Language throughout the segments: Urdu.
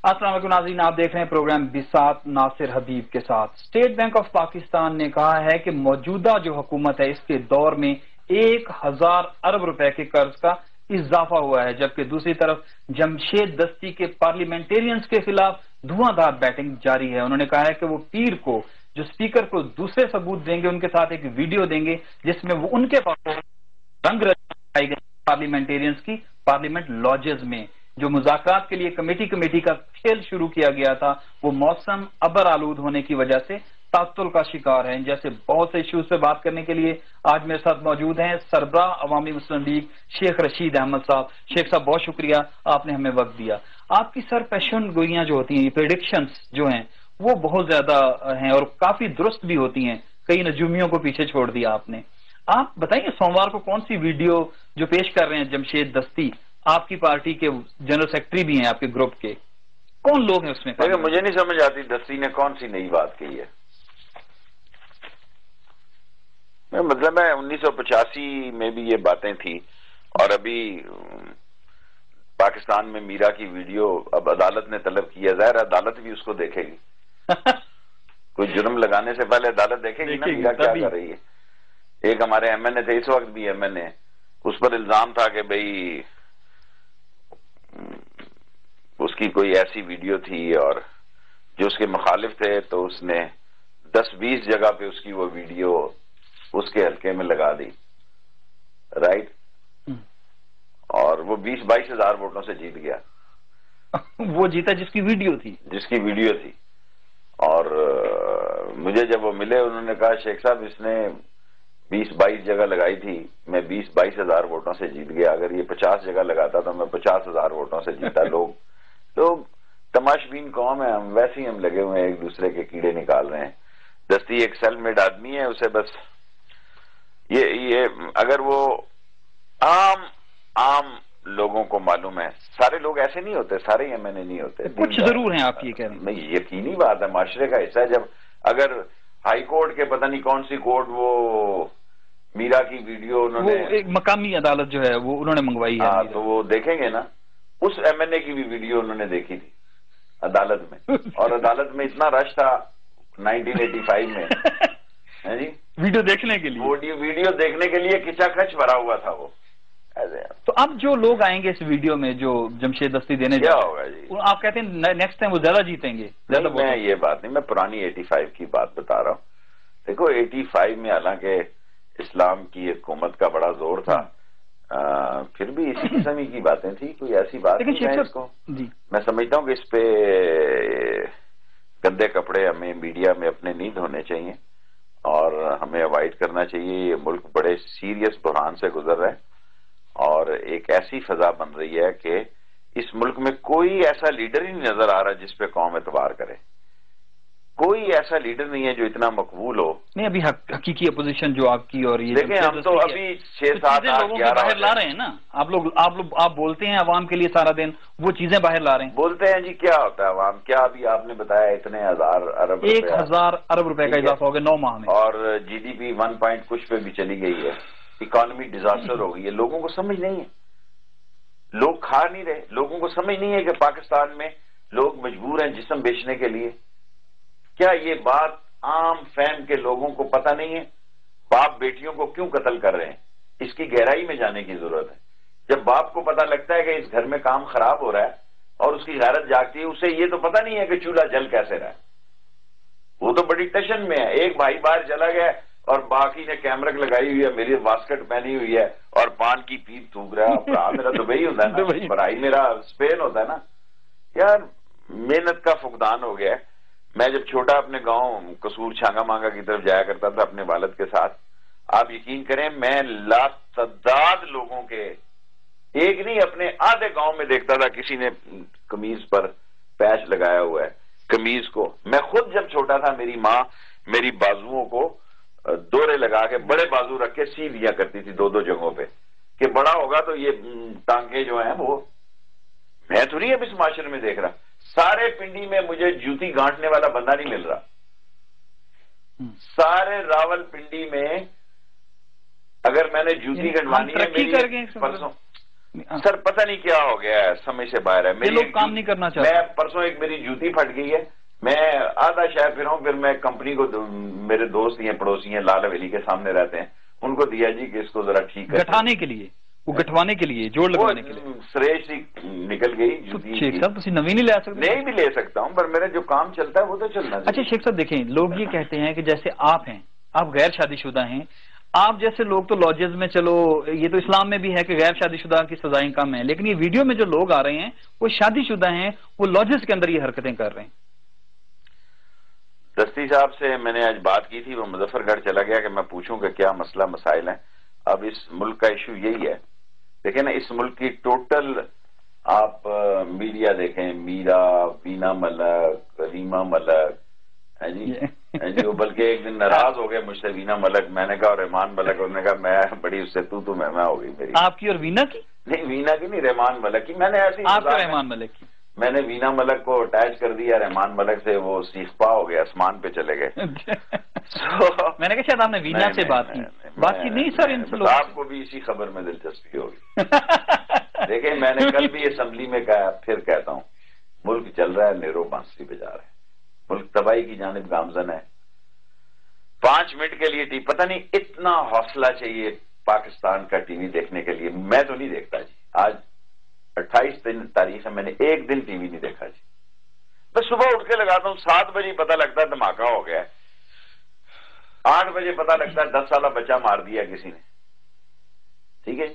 السلام علیکم ناظرین، آپ دیکھ رہے ہیں پروگرام بساط ناصر حبیب کے ساتھ۔ اسٹیٹ بینک آف پاکستان نے کہا ہے کہ موجودہ جو حکومت ہے اس کے دور میں 1000 ارب روپے کے قرض کا اضافہ ہوا ہے، جبکہ دوسری طرف جمشید دستی کے پارلیمنٹیرینز کے خلاف دھواں دھار بیٹنگ جاری ہے۔ انہوں نے کہا ہے کہ وہ پیر کو جو اسپیکر کو دوسرے ثبوت دیں گے، ان کے ساتھ ایک ویڈیو دیں گے جس میں وہ ان کے پاس رنگ رچائی گئی پارلیمنٹیرینز کی پارلیمنٹ لاجز میں۔ جو مذاکرات کے لیے کمیٹی کا کھیل شروع کیا گیا تھا وہ موسم ابر آلود ہونے کی وجہ سے تعطل کا شکار ہے۔ جیسے بہت سے ایشوز پہ بات کرنے کے لیے آج میرے ساتھ موجود ہیں سربراہ عوامی مسلم لیگ شیخ رشید احمد صاحب۔ شیخ صاحب بہت شکریہ، آپ نے ہمیں وقت دیا۔ آپ کی سر پیشن گوئیاں جو ہوتی ہیں، یہ پریڈکشنز جو ہیں وہ بہت زیادہ ہیں اور کافی درست بھی ہوتی ہیں، کئی نجومیوں کو پیچھے چھوڑ دیا آپ نے۔ آپ بتائیے سوموار کو کون سی ویڈیو جو پیش کر رہے ہیں جمشید دستی، آپ کی پارٹی کے جنرل سیکرٹری بھی ہیں آپ کے گروپ کے، کون لوگ ہیں اس میں؟ مجھے نہیں سمجھ آتی دستی نے کون سی نئی بات کہی ہے۔ مطلب ہے 1985 میں بھی یہ باتیں تھی، اور ابھی پاکستان میں میرا کی ویڈیو اب عدالت نے طلب کی ہے، ظاہر عدالت بھی اس کو دیکھے گی۔ کوئی جرم لگانے سے پہلے عدالت دیکھے گی نا میرا کیا کر رہی ہے۔ ایک ہمارے ایم این اے تھے، اس وقت بھی ایم این اے، اس پر الزام تھا کہ بھئی اس کی کوئی ایسی ویڈیو تھی اور جو اس کے مخالف تھے تو اس نے 10-20 جگہ پہ اس کی وہ ویڈیو اس کے حلقے میں لگا دی، رائٹ، اور وہ 20-22 ہزار ووٹوں سے جیت گیا۔ وہ جیتا جس کی ویڈیو تھی، اور مجھے جب وہ ملے انہوں نے کہا شیخ صاحب اس نے 20-22 جگہ لگائی تھی، میں 20-22 ہزار ووٹوں سے جیت گیا، اگر یہ 50 جگہ لگاتا تو میں 50 ہزار ووٹوں سے جیتا۔ لوگ تماش بین قوم ہے، ہم ویسے ہی ہم لگے ہوئے ہیں ایک دوسرے کے کیڑے نکال رہے ہیں۔ دستی ایک سیلف میڈ آدمی ہے، اسے بس یہ اگر وہ عام لوگوں کو معلوم ہے، سارے لوگ ایسے نہیں ہوتے، سارے ایم این اے نہیں ہوتے، کچھ ضرور ہیں آپ یہ کہہ رہے ہیں۔ نہیں، یقینی بات ہے، معاشرے کا حصہ ہے۔ جب اگر ہائی کورٹ کے پتہ نہیں کون سی کورٹ وہ میرا کی ویڈیو انہوں نے ایک مقامی عدالت جو ہے وہ انہوں نے منگوائی ہے، تو وہ دیکھیں گے نا، اس ایم این اے کی بھی ویڈیو انہوں نے دیکھی تھی عدالت میں، اور عدالت میں اتنا رش تھا 1985 میں جی ویڈیو دیکھنے کے لیے، ویڈیو دیکھنے کے لیے کچا کچ بھرا ہوا تھا وہ۔ تو اب جو لوگ آئیں گے اس ویڈیو میں جو جمشید دستی دینے کیا ہوگا جی، آپ کہتے ہیں نیکسٹ ٹائم وہ زیادہ جیتیں گے؟ میں یہ بات نہیں، میں پرانی 85 کی بات بتا رہا ہوں۔ دیکھو 85 میں حالانکہ اسلام کی حکومت کا بڑا زور تھا، پھر بھی اسی قسم کی باتیں تھی، کوئی ایسی بات نہیں ہے اس کو۔ میں سمجھتا ہوں کہ اس پہ گندے کپڑے ہمیں میڈیا میں اپنے نہیں دھونے چاہیے اور ہمیں اوائڈ کرنا چاہیے۔ یہ ملک بڑے سیریس بحران سے گزر رہا ہے اور ایک ایسی فضا بن رہی ہے کہ اس ملک میں کوئی ایسا لیڈر ہی نہیں نظر آ رہا جس پہ قوم اعتبار کرے۔ کوئی ایسا لیڈر نہیں ہے جو اتنا مقبول ہو۔ نہیں، ابھی حقیقی اپوزیشن جو آپ کی اور یہ دیکھیں ہم تو ابھی 6-7-8-11 باہر لا رہے ہیں نا، آپ بولتے ہیں عوام کے لیے سارا دن، وہ چیزیں باہر لا رہے ہیں۔ بولتے ہیں جی کیا ہوتا ہے عوام، کیا ابھی آپ نے بتایا اتنے 1000 ارب روپے کا اضافہ ہو گیا 9 ماہ میں، اور جی ڈی پی 1 پوائنٹ کچھ پہ بھی چلی گئی ہے، اکانومی ڈیزاسٹر ہو گئی ہے۔ لوگوں کو سمجھ نہیں ہے، لوگ کھا نہیں رہے، لوگوں کو سمجھ نہیں ہے کہ پاکستان میں لوگ مجبور ہیں جسم بیچنے کے لیے۔ کیا یہ بات عام فہم کے لوگوں کو پتہ نہیں ہے؟ باپ بیٹیوں کو کیوں قتل کر رہے ہیں، اس کی گہرائی میں جانے کی ضرورت ہے۔ جب باپ کو پتہ لگتا ہے کہ اس گھر میں کام خراب ہو رہا ہے اور اس کی غیرت جاگتی ہے، اسے یہ تو پتہ نہیں ہے کہ چولہا جل کیسے رہا ہے، وہ تو بڑی ٹشن میں ہے۔ ایک بھائی باہر چلا گیا اور باقی نے کیمرک لگائی ہوئی ہے، میری واسکٹ پہنی ہوئی ہے اور پان کی پیپ تھوک رہا ہے۔ برا میرا دبئی ہوتا ہے نا، بھائی میرا اسپین ہوتا ہے نا۔ یار محنت کا فقدان ہو گیا ہے۔ میں جب چھوٹا اپنے گاؤں قصور چھانگا مانگا کی طرف جایا کرتا تھا اپنے والد کے ساتھ، آپ یقین کریں میں لاتعداد لوگوں کے ایک نہیں اپنے آدھے گاؤں میں دیکھتا تھا کسی نے قمیض پر پیچ لگایا ہوا ہے، قمیض کو۔ میں خود جب چھوٹا تھا میری ماں میری بازوؤں کو دورے لگا کے بڑے بازو رکھ کے سی لیا کرتی تھی 2-2 جگہوں پہ کہ بڑا ہوگا تو یہ ٹانکے جو ہیں وہ۔ میں تو نہیں اب اس معاشرے میں دیکھ رہا، سارے پنڈی میں مجھے جوتی گانٹنے والا بندہ نہیں مل رہا، سارے راول پنڈی میں اگر میں نے جوتی گنڈوانی ہے میری پرسوں سر پتہ نہیں کیا ہو گیا ہے، سمجھ سے باہر ہے. یہ لوگ کام نہیں کرنا چاہتے. میں پرسوں ایک میری جوتی پھٹ گئی ہے، میں آدھا شہر پھر ہوں، پھر میں کمپنی کو، میرے دوست ہیں پڑوسی ہیں لال حویلی کے سامنے رہتے ہیں، ان کو دیا جی کہ اس کو ذرا ٹھیک کر گٹھانے کے لیے، وہ گٹھوانے کے لیے، جوڑ لگانے کے لیے. سریش سی نکل گئی جوتی. شیخ صاحب تسی نویں نہیں لے سکتے؟ نہیں بھی لے سکتا ہوں، پر میرا جو کام چلتا ہے وہ تو چلنا چاہیے. اچھا شیخ صاحب دیکھیں، لوگ یہ کہتے ہیں کہ جیسے آپ ہیں، آپ غیر شادی شدہ ہیں، آپ جیسے لوگ تو لاجز میں، چلو یہ تو اسلام میں بھی ہے کہ غیر شادی شدہ کی سزائیں کم ہیں، لیکن یہ ویڈیو میں جو لوگ آ رہے ہیں وہ شادی شدہ ہیں، وہ لاجز کے اندر یہ حرکتیں کر رہے ہیں. دستی صاحب سے میں نے آج بات کی تھی، وہ مظفر گڑھ چلا گیا کہ میں پوچھوں کہ کیا مسئلہ مسائل ہیں. اب اس ملک کا ایشو یہی ہے، دیکھیں نا، اس ملک کی ٹوٹل آپ میڈیا دیکھیں، میرا، بینا ملک، ریما ملک، جی وہ بلکہ ایک دن ناراض ہو گئے مجھ سے وینا ملک، میں نے کہا اور رحمان ملک، انہوں نے کہا میں بڑی اس سے تو میں ہو گئی میری. آپ کی اور وینا کی؟ نہیں وینا کی نہیں، رحمان ملک کی. میں نے ایسی آپ کا رحمان ملک کی، میں نے وینا ملک کو اٹیچ کر دیا رحمان ملک سے، وہ سیخپا ہو گیا، آسمان پہ چلے گئے. میں نے کہا شاید آپ نے وینا سے بات کی. بات کی نہیں سر، ان سے آپ کو بھی اسی خبر میں دلچسپی ہوگی. دیکھیں میں نے کل بھی اسمبلی میں کہا، پھر کہتا ہوں، ملک چل رہا ہے، نیرو بانسری بجا رہا ہے، ملک تباہی کی جانب گامزن ہے. 5 منٹ کے لیے پتہ نہیں اتنا حوصلہ چاہیے پاکستان کا ٹی وی دیکھنے کے لیے. میں تو نہیں دیکھتا جی، آج 28 تاریخ ہے، میں نے ایک دن ٹی وی نہیں دیکھا جی. میں صبح اٹھ کے لگاتا ہوں، 7 بجے پتہ لگتا ہے دھماکہ ہو گیا ہے، 8 بجے پتہ لگتا ہے 10 سالہ بچہ مار دیا کسی نے. ٹھیک ہے جی.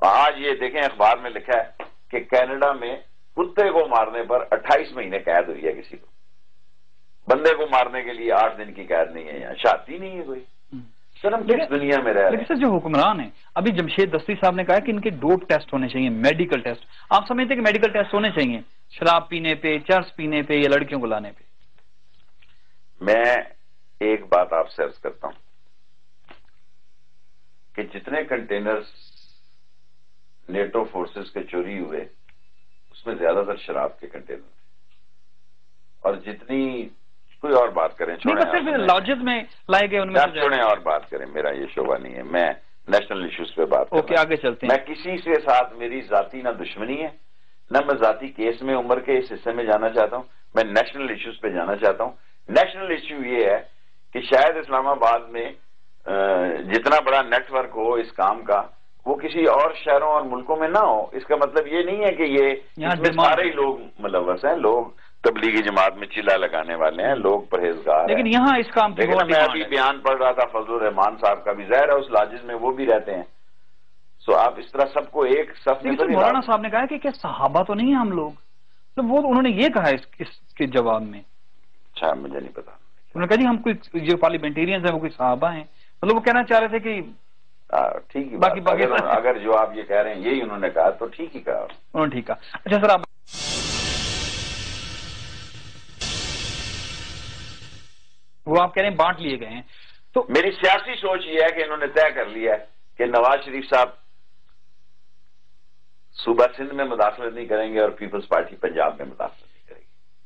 آج یہ دیکھیں اخبار میں لکھا ہے کہ کینیڈا میں کتے کو مارنے پر 28 مہینے قید ہوئی ہے کسی کو. بندے کو مارنے کے لیے 8 دن کی قید نہیں ہے، یہاں شادی نہیں ہے کوئی. سر ہم کس دنیا میں رہ رہے ہیں؟ لیکن سر جو حکمران ہیں، ابھی جمشید دستی صاحب نے کہا کہ ان کے ڈوپ ٹیسٹ ہونے چاہیے، میڈیکل ٹیسٹ. آپ سمجھتے کہ میڈیکل ٹیسٹ ہونے چاہیے شراب پینے پہ، چرس پینے پہ، یا لڑکیوں کو لانے پہ؟ میں ایک بات آپ سے عرض کرتا ہوں کہ جتنے کنٹینرز نیٹو فورسز کے چوری ہوئے اس میں زیادہ تر شراب کے کنٹینر تھے. اور جتنی کوئی اور بات کریں، چھوڑیں، لاجز میں لائے گئے ان میں چھوڑیں اور بات کریں، میرا یہ شعبہ نہیں ہے. میں نیشنل ایشوز پہ بات کروں. اوکے آگے چلتے ہیں. میں کسی سے ساتھ میری ذاتی نہ دشمنی ہے، نہ میں ذاتی کیس میں عمر کے اس حصے میں جانا چاہتا ہوں. میں نیشنل ایشوز پہ جانا چاہتا ہوں. نیشنل ایشو یہ ہے کہ شاید اسلام آباد میں جتنا بڑا نیٹ ورک ہو اس کام کا، وہ کسی اور شہروں اور ملکوں میں نہ ہو. اس کا مطلب یہ نہیں ہے کہ یہ سارے ہی لوگ ملوث ہیں. لوگ تبلیغی جماعت میں چلا لگانے والے ہیں، لوگ پرہیزگار ہیں. لیکن یہاں اس کام کی میں ابھی بیان پڑھ رہا تھا فضل الرحمان صاحب کا بھی، ظاہر ہے اس لاجز میں وہ بھی رہتے ہیں. سو آپ اس طرح سب کو ایک صف میں. مولانا صاحب نے کہا کہ کیا صحابہ تو نہیں ہیں ہم لوگ؟ تو وہ انہوں نے یہ کہا اس کے جواب میں. اچھا مجھے نہیں پتا. انہوں نے کہا جی ہم کوئی جو پارلیمنٹیرینز ہیں وہ کوئی صحابہ ہیں. مطلب وہ کہنا چاہ رہے تھے کہ ٹھیک ہے، اگر جو آپ یہ کہہ رہے ہیں یہی انہوں نے کہا تو ٹھیک ہی کہا انہوں نے. ٹھیک ہے. اچھا سر، آپ وہ آپ کہہ رہے ہیں بانٹ لیے گئے ہیں، تو میری سیاسی سوچ یہ ہے کہ انہوں نے طے کر لیا ہے کہ نواز شریف صاحب صوبہ سندھ میں مداخلت نہیں کریں گے اور پیپلز پارٹی پنجاب میں مداخلت نہیں کرے گی.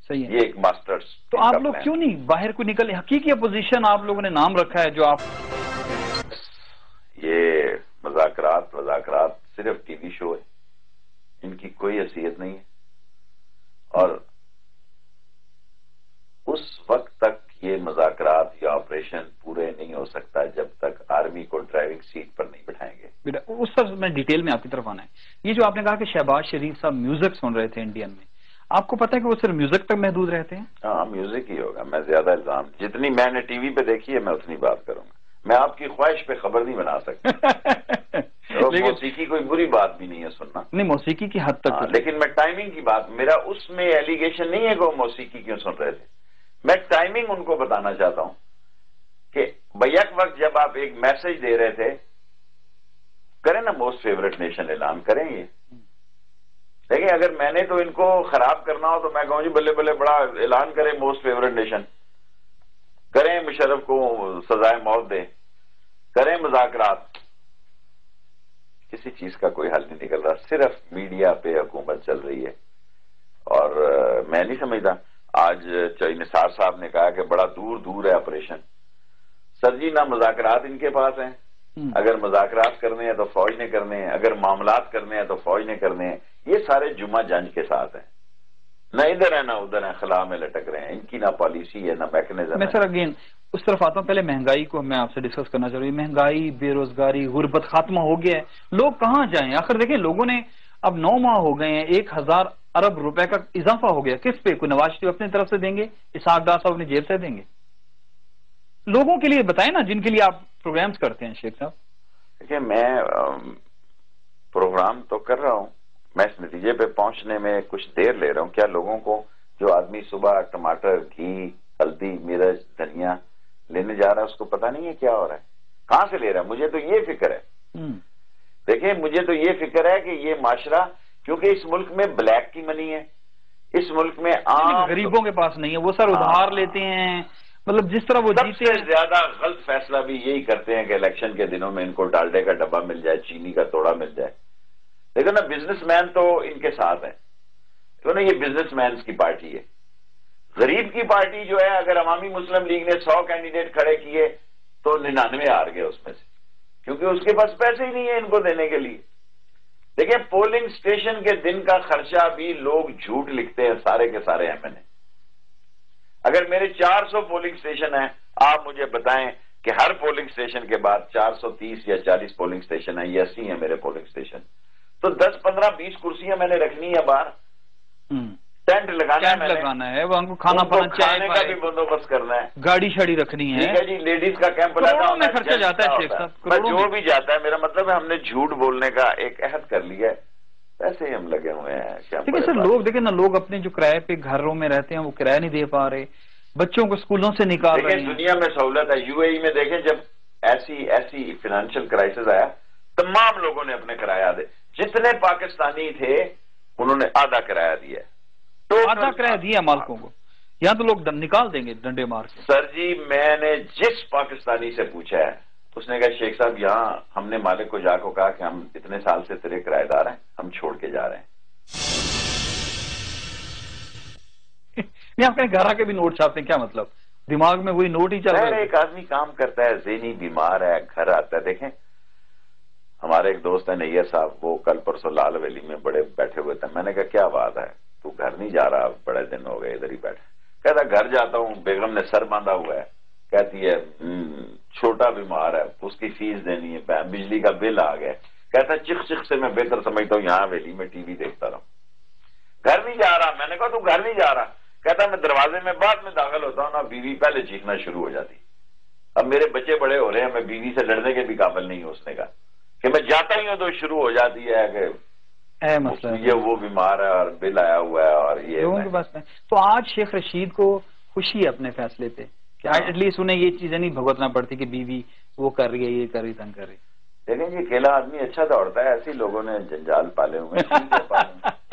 صحیح ہے. یہ ایک ماسٹرز. تو آپ لوگ کیوں نہیں باہر کو نکلے؟ حقیقی اپوزیشن آپ لوگوں نے نام رکھا ہے جو آپ. یہ مذاکرات صرف ٹی وی شو ہے، ان کی کوئی حیثیت نہیں ہے. اور اس وقت تک یہ مذاکرات یا آپریشن پورے نہیں ہو سکتا جب تک آرمی کو ڈرائیونگ سیٹ پر نہیں بٹھائیں گے. اس پر میں ڈیٹیل میں آپ کی طرف آنا ہے. یہ جو آپ نے کہا کہ شہباز شریف صاحب میوزک سن رہے تھے انڈین میں، آپ کو پتا ہے کہ وہ صرف میوزک تک محدود رہتے ہیں؟ ہاں میوزک ہی ہوگا. میں زیادہ الزام جتنی میں نے ٹی وی پہ دیکھی ہے میں اتنی بات کروں گا. میں آپ کی خواہش پہ خبر نہیں بنا سکتا. موسیقی کوئی بری بات بھی نہیں ہے سننا. نہیں موسیقی کی حد تک. لیکن میں ٹائمنگ کی بات، میرا اس میں ایلیگیشن نہیں ہے کہ وہ موسیقی کیوں سن رہے تھے. میں ٹائمنگ ان کو بتانا چاہتا ہوں کہ بیک وقت جب آپ ایک میسج دے رہے تھے، کریں نا موسٹ فیوریٹ نیشن اعلان کریں. یہ دیکھیں اگر میں نے تو ان کو خراب کرنا ہو تو میں کہوں جی بلے بلے بڑا اعلان کریں موسٹ فیوریٹ نیشن، کریں مشرف کو سزائے موت دیں، کریں مذاکرات. کسی چیز کا کوئی حل نہیں نکل رہا، صرف میڈیا پہ حکومت چل رہی ہے. اور میں نہیں سمجھتا، آج چوہدری نثار صاحب نے کہا کہ بڑا دور ہے آپریشن. سر جی نہ مذاکرات ان کے پاس ہیں، اگر مذاکرات کرنے ہیں تو فوج نے کرنے ہیں، اگر معاملات کرنے ہیں تو فوج نے کرنے ہیں. یہ سارے جمعہ جنج کے ساتھ ہیں، نہ ادھر ہے نہ ادھر ہے، خلا میں لٹک رہے ہیں. ان کی نہ پالیسی ہے نہ میکنزم. میں سر اگین اس طرف آتا ہوں. پہلے مہنگائی کو میں آپ سے ڈسکس کرنا چاہ رہی ہوں. مہنگائی، بے روزگاری، غربت خاتمہ ہو گیا ہے. لوگ کہاں جائیں؟ آخر دیکھیں لوگوں نے اب 9 ماہ ہو گئے ہیں، 1000 ارب روپے کا اضافہ ہو گیا. کس پہ؟ کوئی نواز شریف اپنی طرف سے دیں گے، اسحاق ڈار صاحب اپنی جیب سے دیں گے؟ لوگوں کے لیے بتائیں نا جن کے لیے آپ پروگرامز کرتے ہیں شیخ صاحب. دیکھیں میں پروگرام تو کر رہا ہوں، میں اس نتیجے پہ پہنچنے میں کچھ دیر لے رہا ہوں. کیا لوگوں کو جو آدمی صبح ٹماٹر، گھی، ہلدی، مرچ، دھنیا لینے جا رہا ہے اس کو پتہ نہیں ہے کیا ہو رہا ہے، کہاں سے لے رہا ہے؟ مجھے تو یہ فکر ہے. دیکھیں مجھے تو یہ فکر ہے کہ یہ معاشرہ، کیونکہ اس ملک میں بلیک کی منی ہے، اس ملک میں عام غریبوں کے پاس نہیں ہے، وہ سر ادھار لیتے ہیں. مطلب جس طرح وہ سب جیتے سے ہیں. زیادہ غلط فیصلہ بھی یہی کرتے ہیں کہ الیکشن کے دنوں میں ان کو ڈالڈے کا ڈبہ مل جائے، چینی کا توڑا مل جائے. دیکھو نا بزنس مین تو ان کے ساتھ ہے، تو نا یہ بزنس مینز کی پارٹی ہے. غریب کی پارٹی جو ہے، اگر عوامی مسلم لیگ نے 100 کینڈیڈیٹ کھڑے کیے تو 99 ہار گئے اس میں سے، کیونکہ اس کے پاس پیسے ہی نہیں ہے ان کو دینے کے لیے. دیکھیں پولنگ سٹیشن کے دن کا خرچہ بھی لوگ جھوٹ لکھتے ہیں سارے کے سارے ایم این اے. اگر میرے 400 پولنگ سٹیشن ہیں، آپ مجھے بتائیں کہ ہر پولنگ سٹیشن کے بعد 430 یا 40 پولنگ سٹیشن ہیں، یہ 80 ہیں میرے پولنگ سٹیشن، تو 10 15 20 کرسیاں میں نے رکھنی ہے باہر. ٹینٹ لگانا ہے، وہ ان کو کھانا پانا، کھانے کا بھی بندوبست کرنا ہے، گاڑی شاڑی رکھنی ہے. ٹھیک ہے جی. لیڈیز کا کیمپ لگا میں خرچہ جاتا ہے شیخ صاحب، جو بھی جاتا ہے. میرا مطلب ہے ہم نے جھوٹ بولنے کا ایک عہد کر لیا ہے، ویسے ہی ہم لگے ہوئے ہیں. ٹھیک ہے سر. لوگ دیکھیں نا، لوگ اپنے جو کرائے پہ گھروں میں رہتے ہیں وہ کرایہ نہیں دے پا رہے، بچوں کو اسکولوں سے نکال رہے ہیں. دنیا میں سہولت ہے. یو اے ای میں دیکھیں جب ایسی فائنینشیل کرائسس آیا، تمام لوگوں نے اپنے کرایہ دے، جتنے پاکستانی تھے انہوں نے آدھا کرایہ دیا، آدھا کرایہ دیا مالکوں کو. یہاں تو لوگ نکال دیں گے ڈنڈے مار کے. سر جی میں نے جس پاکستانی سے پوچھا ہے اس نے کہا شیخ صاحب یہاں ہم نے مالک کو جا کو کہا کہ ہم اتنے سال سے تیرے کرایہ دار ہیں، ہم چھوڑ کے جا رہے ہیں. نہیں آپ کہیں گھر آ کے بھی نوٹ چھاپتے ہیں، کیا مطلب؟ دماغ میں وہی نوٹ ہی چل رہا ہے. ایک آدمی کام کرتا ہے، ذہنی بیمار ہے، گھر آتا ہے. دیکھیں ہمارے ایک دوست ہیں نییر صاحب، وہ کل پرسوں لال ویلی میں بڑے بیٹھے ہوئے تھے. میں نے کہا کیا بات ہے، تو گھر نہیں جا رہا؟ بڑے دن ہو گئے ادھر ہی بیٹھے. کہتا گھر جاتا ہوں، بیگم نے سر باندھا ہوا ہے، کہتی ہے چھوٹا بیمار ہے، اس کی فیس دینی ہے، بجلی کا بل آ گیا. کہتا چخ چخ سے میں بہتر سمجھتا ہوں یہاں ویلی میں ٹی وی دیکھتا رہا ہوں. گھر نہیں جا رہا. میں نے کہا تو گھر نہیں جا رہا؟ کہتا میں دروازے میں بعد میں داخل ہوتا ہوں نا، بیوی پہلے چیخنا شروع ہو جاتی. اب میرے بچے بڑے ہو رہے ہیں، میں بیوی سے لڑنے کے بھی قابل نہیں ہوں. اس نے کہا کہ میں جاتا ہی ہوں تو شروع ہو جاتی ہے کہ یہ وہ بیمار ہے اور بل آیا ہوا ہے اور یہ لوگوں کے پاس. تو آج شیخ رشید کو خوشی ہے اپنے فیصلے پہ کہ ایٹ لیسٹ انہیں یہ چیزیں نہیں بھگتنا پڑتی کہ بیوی وہ کر رہی ہے، یہ کر رہی، تنگ کر رہی. دیکھیں جی اکیلا آدمی اچھا دوڑتا ہے، ایسے لوگوں نے جنجال پالے ہوئے ہیں.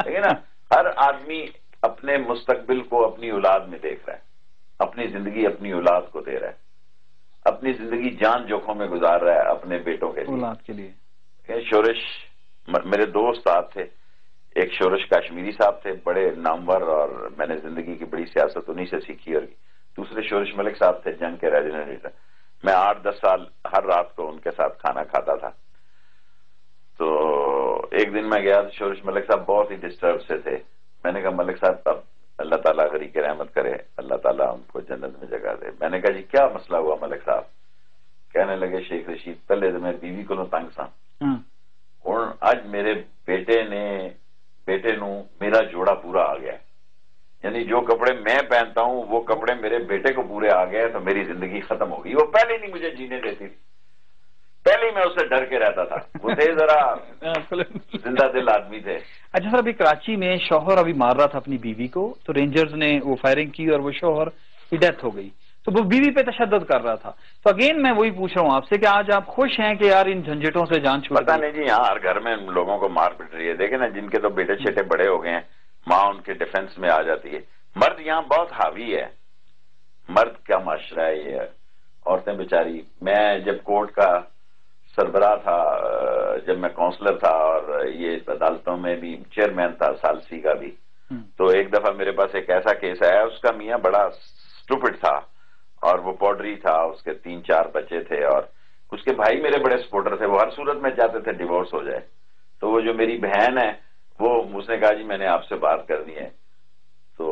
دیکھیں نا ہر آدمی اپنے مستقبل کو اپنی اولاد میں دیکھ رہا ہے، اپنی زندگی اپنی اولاد کو دے رہا ہے، اپنی زندگی جان جوکھوں میں گزار رہا ہے اپنے بیٹوں کے لیے، اولاد کے لیے. شورش میرے دو استاد تھے، ایک شورش کاشمیری صاحب تھے، بڑے نامور، اور میں نے زندگی کی بڑی سیاست انہی سے سیکھی. اور دوسرے شورش ملک صاحب تھے، جنگ کے ریجنل لیڈر. میں 8-10 سال ہر رات کو ان کے ساتھ کھانا کھاتا تھا. تو ایک دن میں گیا، شورش ملک صاحب بہت ہی ڈسٹرب سے تھے. میں نے کہا ملک صاحب اب اللہ تعالیٰ غریق رحمت کرے، اللہ تعالیٰ ہم کو جنت میں جگہ دے. میں نے کہا جی کیا مسئلہ ہوا ملک صاحب؟ کہنے لگے شیخ رشید پہلے تو میں بیوی کو تنگ سا ہوں، اج میرے بیٹے نو میرا جوڑا پورا آ گیا، یعنی جو کپڑے میں پہنتا ہوں وہ کپڑے میرے بیٹے کو پورے آ گئے، تو میری زندگی ختم ہو گئی. وہ پہلے نہیں مجھے جینے دیتی تھی، پہلے ہی میں اسے ڈر کے رہتا تھا. وہ تھے ذرا زندہ دل آدمی تھے. اچھا سر، ابھی کراچی میں شوہر ابھی مار رہا تھا اپنی بیوی کو، تو رینجرز نے وہ فائرنگ کی اور وہ شوہر کی ڈیتھ ہو گئی. تو وہ بیوی پہ تشدد کر رہا تھا. تو اگین میں وہی پوچھ رہا ہوں آپ سے کہ آج آپ خوش ہیں کہ یار ان جھنجھٹوں سے جان چھوٹ؟ پتہ نہیں جی، یہاں ہر گھر میں لوگوں کو مار پٹ رہی ہے. دیکھیں نا جن کے تو بیٹے چھیٹے بڑے ہو گئے ہیں، ماں ان کے ڈیفنس میں آ جاتی ہے. مرد یہاں بہت حاوی ہے، مرد کا معاشرہ ہے یہ. عورتیں بیچاری، میں جب کورٹ کا سربراہ تھا، جب میں کونسلر تھا اور یہ عدالتوں میں بھی چیئرمین تھا سالسی کا بھی، تو ایک دفعہ میرے پاس ایک ایسا کیس آیا. اس کا میاں بڑا اسٹوپڈ تھا اور وہ پوڈری تھا، اس کے 3-4 بچے تھے، اور اس کے بھائی میرے بڑے سپورٹر تھے، وہ ہر صورت میں چاہتے تھے ڈیورس ہو جائے. تو وہ جو میری بہن ہے وہ اس نے کہا جی میں نے آپ سے بات کرنی ہے. تو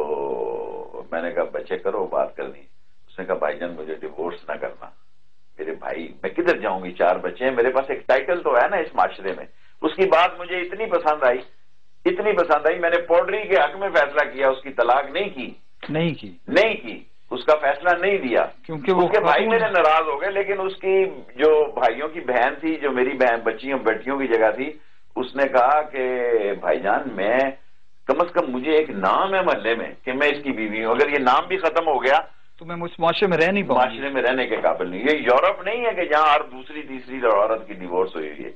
میں نے کہا بچے کرو بات کرنی ہے. اس نے کہا بھائی جان مجھے ڈیورس نہ کرنا، میرے بھائی میں کدھر جاؤں گی، 4 بچے ہیں میرے پاس، ایک ٹائٹل تو ہے نا اس معاشرے میں. اس کی بات مجھے اتنی پسند آئی، میں نے پوڈری کے حق میں فیصلہ کیا، اس کی طلاق نہیں کی، اس کا فیصلہ نہیں دیا کیونکہ اس کے بھائی میرے ناراض ہو گئے. لیکن اس کی جو بھائیوں کی بہن تھی، جو میری بہن بیٹیوں کی جگہ تھی، اس نے کہا کہ بھائی جان میں کم از کم مجھے ایک نام ہے محلے میں کہ میں اس کی بیوی ہوں، اگر یہ نام بھی ختم ہو گیا تو میں اس معاشرے میں رہ نہیں پاؤں، معاشرے میں رہنے کے قابل نہیں. یہ یورپ نہیں ہے کہ جہاں ہر دوسری تیسری عورت کی ڈیورس ہوئی ہوئی ہے.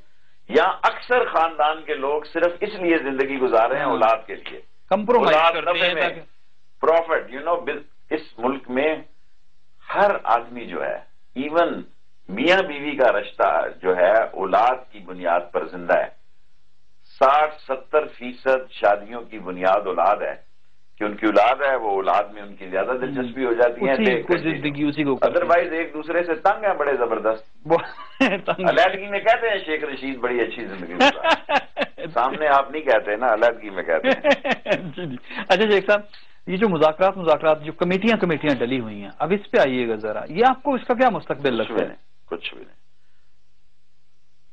یہاں اکثر خاندان کے لوگ صرف اس لیے زندگی گزار رہے ہیں اولاد کے لیے، کمپرومائز کرتے ہیں پروفٹ. اس ملک میں ہر آدمی جو ہے، ایون میاں بیوی کا رشتہ جو ہے اولاد کی بنیاد پر زندہ ہے. 60-70% شادیوں کی بنیاد اولاد ہے کہ ان کی اولاد ہے، وہ اولاد میں ان کی زیادہ دلچسپی ہو جاتی ہے، ادروائز ایک دوسرے سے تنگ ہیں بڑے زبردست. علیحدگی میں کہتے ہیں شیخ رشید بڑی اچھی زندگی گزارا، سامنے آپ نہیں کہتے نا، علیحدگی میں کہتے ہیں. اچھا شیخ صاحب، یہ جو مذاکرات جو کمیٹیاں ڈلی ہوئی ہیں، اب اس پہ آئیے گا ذرا، یہ آپ کو اس کا کیا مستقبل لگتا ہے؟ کچھ بھی نہیں.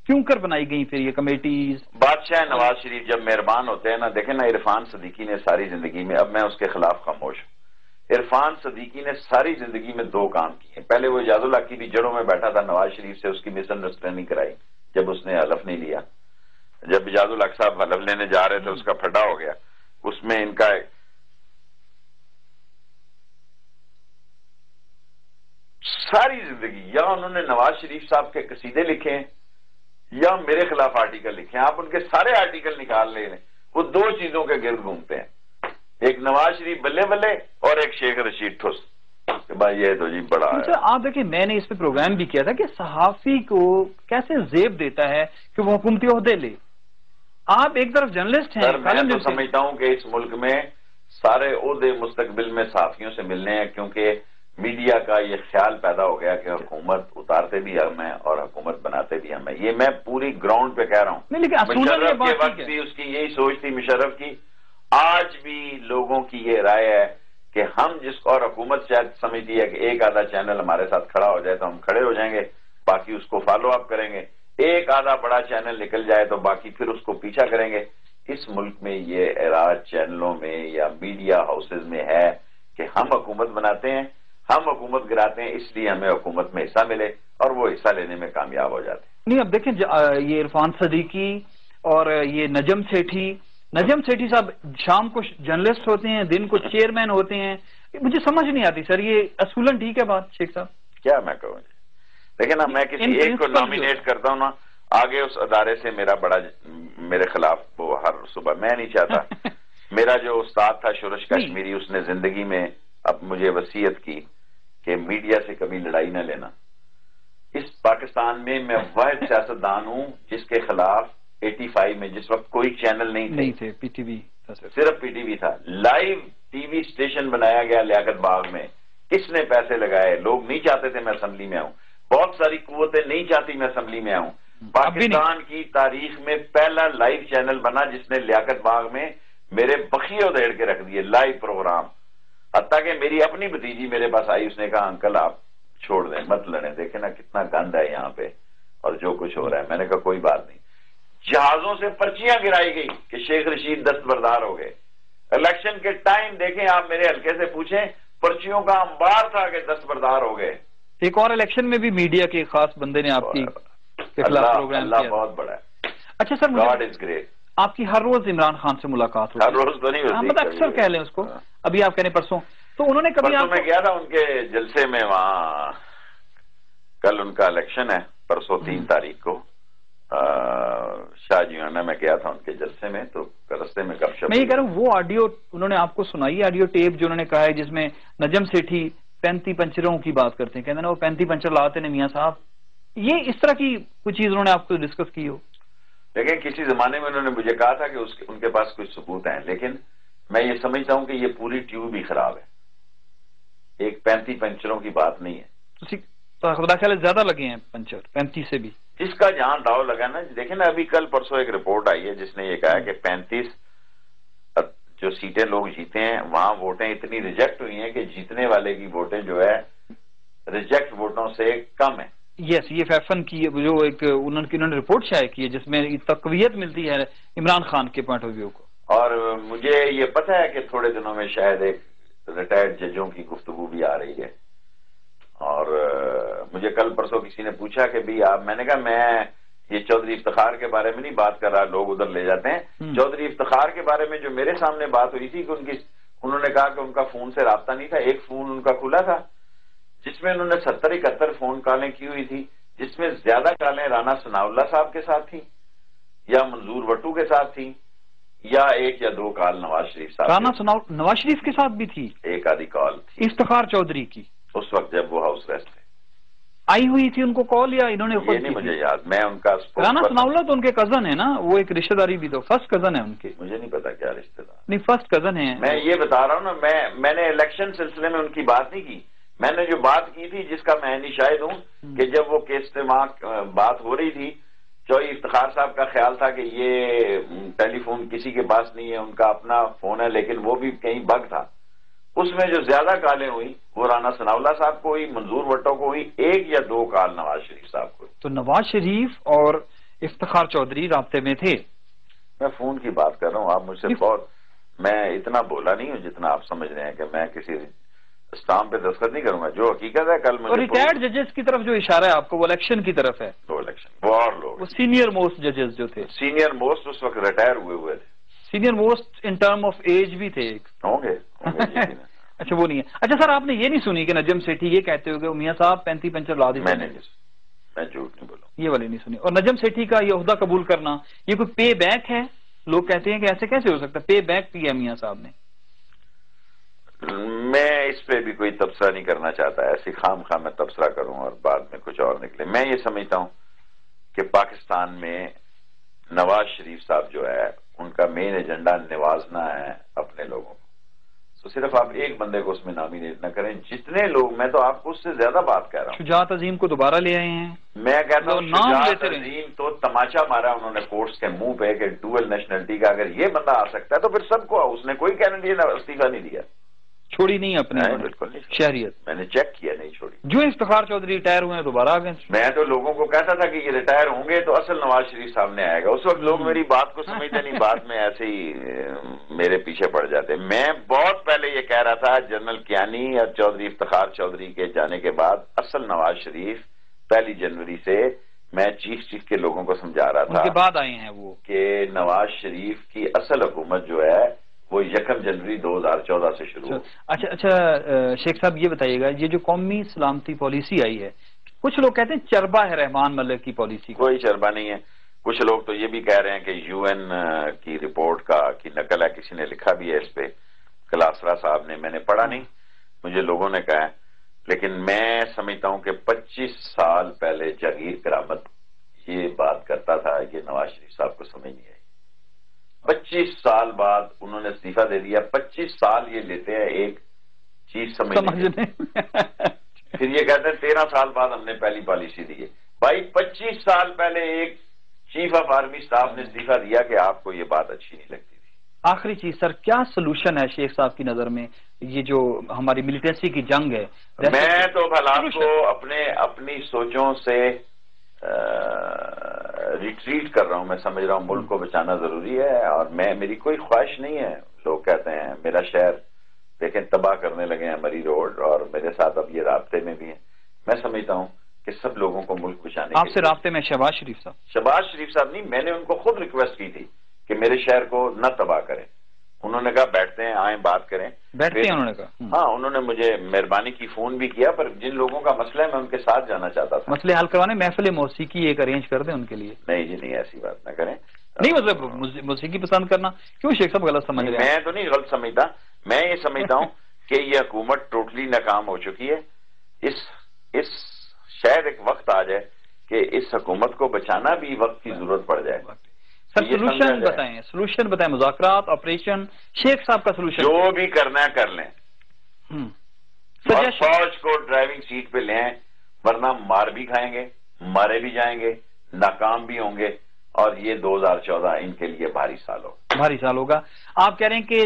کیوں کر بنائی گئی پھر یہ کمیٹیز؟ بادشاہ نواز شریف جب مہربان ہوتے ہیں نا، دیکھیں نا عرفان صدیقی نے ساری زندگی میں، اب میں اس کے خلاف خاموش ہوں، عرفان صدیقی نے ساری زندگی میں 2 کام کیے. پہلے وہ اجاز اللہ کی بھی جڑوں میں بیٹھا تھا، نواز شریف سے اس کی مس انڈرسٹینڈنگ کرائی جب اس نے حلف نہیں لیا. جب اجاز اللہ صاحب حلف لینے جا رہے تھے اس کا پھڈا ہو گیا. اس میں ان کا ساری زندگی یا انہوں نے نواز شریف صاحب کے قصیدے لکھے ہیں یا میرے خلاف آرٹیکل لکھے ہیں. آپ ان کے سارے آرٹیکل نکال لیں، وہ 2 چیزوں کے گرد گھومتے ہیں، ایک نواز شریف بلے بلے اور ایک شیخ رشید ٹھس کہ بھائی یہ تو جی بڑا ہے. اچھا آپ دیکھیں، میں نے اس پہ پروگرام بھی کیا تھا کہ صحافی کو کیسے زیب دیتا ہے کہ وہ حکومتی عہدے لے. آپ ایک طرف جرنلسٹ ہیں. میں تو سمجھتا ہوں کہ اس ملک میں سارے عہدے مستقبل میں صحافیوں سے ملنے ہیں، کیونکہ میڈیا کا یہ خیال پیدا ہو گیا کہ حکومت اتارتے بھی ہم ہیں اور حکومت بناتے بھی ہم ہیں. یہ میں پوری گراؤنڈ پہ کہہ رہا ہوں. مشرف کے وقت بھی اس کی یہی سوچ تھی، مشرف کی. آج بھی لوگوں کی یہ رائے ہے کہ ہم جس کو، اور حکومت شاید سمجھتی ہے کہ ایک آدھا چینل ہمارے ساتھ کھڑا ہو جائے تو ہم کھڑے ہو جائیں گے، باقی اس کو فالو اپ کریں گے. ایک آدھا بڑا چینل نکل جائے تو باقی پھر اس کو پیچھا کریں گے. اس ملک میں یہ اعراض چینلوں میں یا میڈیا ہاؤسز میں ہے کہ ہم حکومت بناتے ہیں، ہم حکومت گراتے ہیں، اس لیے ہمیں حکومت میں حصہ ملے اور وہ حصہ لینے میں کامیاب ہو جاتے ہیں. نہیں اب دیکھیں یہ عرفان صدیقی اور یہ نجم سیٹھی صاحب شام کو جرنلسٹ ہوتے ہیں، دن کو چیئرمین ہوتے ہیں. مجھے سمجھ نہیں آتی سر، یہ اصولاً ٹھیک ہے بات شیخ صاحب؟ کیا میں کہوں جی، دیکھیں نا، میں کسی ایک کو نامینیٹ کرتا ہوں نا، آگے اس ادارے سے میرا بڑا میرے خلاف وہ ہر صبح، میں نہیں چاہتا. میرا جو استاد تھا شورش کشمیری، اس نے زندگی میں اب مجھے وصیت کی کہ میڈیا سے کبھی لڑائی نہ لینا. اس پاکستان میں واحد سیاستدان ہوں جس کے خلاف 85 میں، جس وقت کوئی چینل نہیں تھے، پی ٹی وی صرف پی ٹی وی تھا، لائیو ٹی وی اسٹیشن بنایا گیا لیاقت باغ میں. کس نے پیسے لگائے؟ لوگ نہیں چاہتے تھے میں اسمبلی میں آؤں، بہت ساری قوتیں نہیں چاہتی میں اسمبلی میں آؤں. پاکستان کی تاریخ میں پہلا لائیو چینل بنا جس نے لیاقت باغ میں میرے بخیے ادھیڑ کے رکھ دیے، لائیو پروگرام. حتیٰ کہ میری اپنی بھتیجی میرے پاس آئی، اس نے کہا انکل آپ چھوڑ دیں، مت لڑیں، دیکھیں نا کتنا گند ہے یہاں پہ اور جو کچھ ہو رہا ہے. میں نے کہا کوئی بات نہیں. جہازوں سے پرچیاں گرائی گئی کہ شیخ رشید دستبردار ہو گئے. الیکشن کے ٹائم دیکھیں آپ، میرے حلقے سے پوچھیں، پرچیوں کا انبار تھا کہ دستبردار ہو گئے. ایک اور الیکشن میں بھی میڈیا کے خاص بندے نے آپ کی خلاف پروگرام کیا. اللہ بہت بڑا ہے. اچھا سر، گاڈ از گریٹ. آپ کی ہر روز عمران خان سے ملاقات ہوتی ہے؟ ہر روز تو نہیں ہوتی، مطلب اکثر کہہ لیں اس کو. ابھی آپ کہنے پرسوں تو انہوں نے کبھی میں گیا تھا ان کے جلسے میں، وہاں کل ان کا الیکشن ہے، پرسوں 3 تاریخ کو شاہ جیانہ میں گیا تھا ان کے جلسے میں، تو رستے میں گپ شپ. میں یہ کہہ رہا ہوں وہ آڈیو انہوں نے آپ کو سنائی، آڈیو ٹیپ جو انہوں نے کہا ہے جس میں نجم سیٹھی 35 پنچروں کی بات کرتے ہیں، کہتے ہیں نا وہ 35 پنچر لاتے ہیں میاں صاحب. یہ اس طرح کی کوئی چیز انہوں نے آپ کو ڈسکس کی ہو؟ دیکھیں کسی زمانے میں انہوں نے مجھے کہا تھا کہ ان کے پاس کچھ ثبوت ہیں، لیکن میں یہ سمجھتا ہوں کہ یہ پوری ٹیوب ہی خراب ہے، ایک 35 پنچروں کی بات نہیں ہے. تو خدا خیال زیادہ لگے ہیں پنچر 35 سے بھی. جس کا جہاں داؤ لگا نا، دیکھیں نا ابھی کل پرسوں ایک رپورٹ آئی ہے جس نے یہ کہا کہ 35 جو سیٹیں لوگ جیتے ہیں وہاں ووٹیں اتنی ریجیکٹ ہوئی ہیں کہ جیتنے والے کی ووٹیں جو ہے ریجیکٹ ووٹوں سے کم ہیں. یس، یہ فیفن کی جو ایک انہوں نے رپورٹ شائع کی ہے جس میں تقویت ملتی ہے عمران خان کے پوائنٹ آف ویو کو. اور مجھے یہ پتہ ہے کہ تھوڑے دنوں میں شاید ایک ریٹائرڈ ججوں کی گفتگو بھی آ رہی ہے. اور مجھے کل پرسوں کسی نے پوچھا کہ بھی آپ، میں نے کہا میں یہ چودھری افتخار کے بارے میں نہیں بات کر رہا، لوگ ادھر لے جاتے ہیں. چودھری افتخار کے بارے میں جو میرے سامنے بات ہوئی تھی کہ انہوں نے کہا کہ ان کا فون سے رابطہ نہیں تھا. ایک فون ان کا کھلا تھا جس میں انہوں نے 70-71 فون کالیں کی ہوئی تھی، جس میں زیادہ کالیں رانا ثناء اللہ صاحب کے ساتھ تھیں یا منظور وٹو کے ساتھ تھیں یا 1 یا 2 کال نواز شریف صاحب. رانا ثناء نواز شریف کے ساتھ بھی تھی، ایک آدھی کال تھی افتخار چودھری کی اس وقت جب وہ ہاؤس ریسٹ تھے. آئی ہوئی تھی ان کو کال یا انہوں نے خود؟ یہ نہیں مجھے یاد، میں ان کا رانا ثناء اللہ تو ان کے کزن ہے نا، وہ ایک رشتہ داری بھی تو فرسٹ کزن ہے ان کے. مجھے نہیں پتا کیا رشتہ دار، نہیں فرسٹ کزن ہے. میں یہ بتا رہا ہوں نا، میں نے الیکشن سلسلے میں ان کی بات نہیں کی. میں نے جو بات کی تھی جس کا میں نہیں شاہد ہوں کہ جب وہ کیس سے وہاں بات ہو رہی تھی، چودھری افتخار صاحب کا خیال تھا کہ یہ ٹیلی فون کسی کے پاس نہیں ہے، ان کا اپنا فون ہے، لیکن وہ بھی کہیں بگ تھا. اس میں جو زیادہ کالیں ہوئی وہ رانا ثناء اللہ صاحب کو ہوئی، منظور وٹو کو ہوئی، 1 یا 2 کال نواز شریف صاحب کو. تو نواز شریف اور افتخار چودھری رابطے میں تھے. میں فون کی بات کر رہا ہوں، آپ مجھ سے بہت، میں اتنا بولا نہیں ہوں جتنا آپ سمجھ رہے ہیں کہ میں کسی اسٹامپ پہ دستخط نہیں کروں گا. جو حقیقت ہے کل مجھے ریٹائرڈ ججز کی طرف جو اشارہ ہے آپ کو وہ الیکشن کی طرف ہے. وہ الیکشن وہ اور لوگ وہ سینئر موسٹ ججز جو تھے، سینئر موسٹ اس وقت ریٹائر ہوئے تھے. Senior most in term of age بھی تھے ایک ہوں گے. اچھا وہ نہیں ہے. اچھا سر آپ نے یہ نہیں سنی کہ نجم سیٹھی یہ کہتے ہوئے میاں صاحب 35 پنچر لا دیتے؟ میں جھوٹ نہیں بولا، یہ والی نہیں سنی. اور نجم سیٹھی کا یہ عہدہ قبول کرنا یہ کوئی پے بیک ہے؟ لوگ کہتے ہیں کہ ایسے کیسے ہو سکتا ہے، پے بیک کیا میاں صاحب نے. میں اس پہ بھی کوئی تبصرہ نہیں کرنا چاہتا، ایسی خام خواہ میں تبصرہ کروں اور بعد میں کچھ اور نکلے. میں یہ سمجھتا ہوں کہ پاکستان میں نواز شریف صاحب جو ہے ان کا مین ایجنڈا نوازنا ہے اپنے لوگوں کو. تو صرف آپ ایک بندے کو اس میں نامینیٹ نہ کریں، جتنے لوگ، میں تو آپ کو اس سے زیادہ بات کہہ رہا ہوں. شجاعت عظیم کو دوبارہ لے آئے ہیں. میں کہتا ہوں شجاعت عظیم تو تماشا مارا انہوں نے کورٹس کے منہ پہ کہ ڈوئل نیشنلٹی کا اگر یہ بندہ آ سکتا ہے تو پھر سب کو. اس نے کوئی کینیڈین استعفیٰ نہیں دیا، چھوڑی نہیں اپنے. بالکل نہیں شہریت میں نے چیک کیا، نہیں چھوڑی. جو افتخار چودھری ریٹائر ہوئے ہیں دوبارہ آ گئے. میں تو لوگوں کو کہتا تھا کہ یہ ریٹائر ہوں گے تو اصل نواز شریف سامنے آئے گا. اس وقت لوگ میری بات کو سمجھتے نہیں، بعد میں ایسے ہی میرے پیچھے پڑ جاتے. میں بہت پہلے یہ کہہ رہا تھا جنرل کیانی اور چودھری افتخار چودھری کے جانے کے بعد اصل نواز شریف 1 جنوری سے میں چیف کے لوگوں کو سمجھا رہا تھا. اس کے بعد آئے ہیں وہ کہ نواز شریف کی اصل حکومت جو ہے وہ 1 جنوری 2014 سے شروع. اچھا شیخ صاحب یہ بتائیے گا، یہ جو قومی سلامتی پالیسی آئی ہے، کچھ لوگ کہتے ہیں چربا ہے رحمان ملک کی پالیسی. کوئی چربا نہیں ہے. کچھ لوگ تو یہ بھی کہہ رہے ہیں کہ یو این کی رپورٹ کی نقل ہے، کسی نے لکھا بھی ہے اس پہ، کلاسرا صاحب نے. میں نے پڑھا نہیں، مجھے لوگوں نے کہا ہے. لیکن میں سمجھتا ہوں کہ 25 سال پہلے جاگیر کرامت یہ بات کرتا تھا، یہ نواز شریف صاحب کو سمجھ نہیں آئی. 25 سال بعد انہوں نے استعفیٰ دے دیا. 25 سال یہ لیتے ہیں ایک چیز سمجھنے. پھر یہ کہتے ہیں 13 سال بعد ہم نے پہلی پالیسی دی ہے. بھائی 25 سال پہلے ایک چیف آف آرمی اسٹاف نے استعفیٰ دیا کہ آپ کو یہ بات اچھی نہیں لگتی تھی. آخری چیز سر، کیا سلوشن ہے شیخ صاحب کی نظر میں یہ جو ہماری ملیٹنسی کی جنگ ہے؟ میں تو حالات کو اپنی سوچوں سے ریٹریٹ کر رہا ہوں. میں سمجھ رہا ہوں ملک کو بچانا ضروری ہے اور میری کوئی خواہش نہیں ہے. لوگ کہتے ہیں میرا شہر دیکھیں تباہ کرنے لگے ہیں مری روڈ، اور میرے ساتھ اب یہ رابطے میں بھی ہیں. میں سمجھتا ہوں کہ سب لوگوں کو ملک بچانے. آپ سے رابطے میں شہباز شریف صاحب نہیں، میں نے ان کو خود ریکویسٹ کی تھی کہ میرے شہر کو نہ تباہ کریں. انہوں نے کہا بیٹھتے ہیں، آئیں بات کریں. بیٹھتے ہیں انہوں نے کہا. ہاں انہوں نے مجھے مہربانی کی فون بھی کیا، پر جن لوگوں کا مسئلہ ہے میں ان کے ساتھ جانا چاہتا تھا. مسئلے حل کروانے محفل موسیقی ایک ارینج کر دیں ان کے لیے. نہیں جی نہیں، ایسی بات نہ کریں. نہیں مطلب موسیقی پسند کرنا کیوں شیخ صاحب غلط سمجھ رہے ہیں؟ میں تو نہیں غلط سمجھتا، میں یہ سمجھتا ہوں کہ یہ حکومت ٹوٹلی ناکام ہو چکی ہے. اس شاید ایک وقت آ جائے کہ اس حکومت کو بچانا بھی وقت کی ضرورت پڑ جائے. سر سلوشن بتائیں، مذاکرات، آپریشن. شیخ صاحب کا سلوشن جو بھی کرنا ہے کر لیں. فوج کو ڈرائیونگ سیٹ پہ لیں، ورنہ مار بھی کھائیں گے، مارے بھی جائیں گے، ناکام بھی ہوں گے، اور یہ 2014 ان کے لیے بھاری سال ہوگا۔ بھاری سال ہوگا۔ آپ کہہ رہے ہیں کہ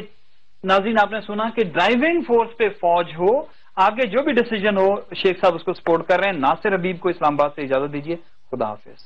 ناظرین آپ نے سنا کہ ڈرائیونگ فورس پہ فوج ہو، آگے جو بھی ڈیسیجن ہو شیخ صاحب اس کو سپورٹ کر رہے ہیں۔ ناصر حبیب کو اسلام آباد سے اجازت دیجیے، خدا حافظ۔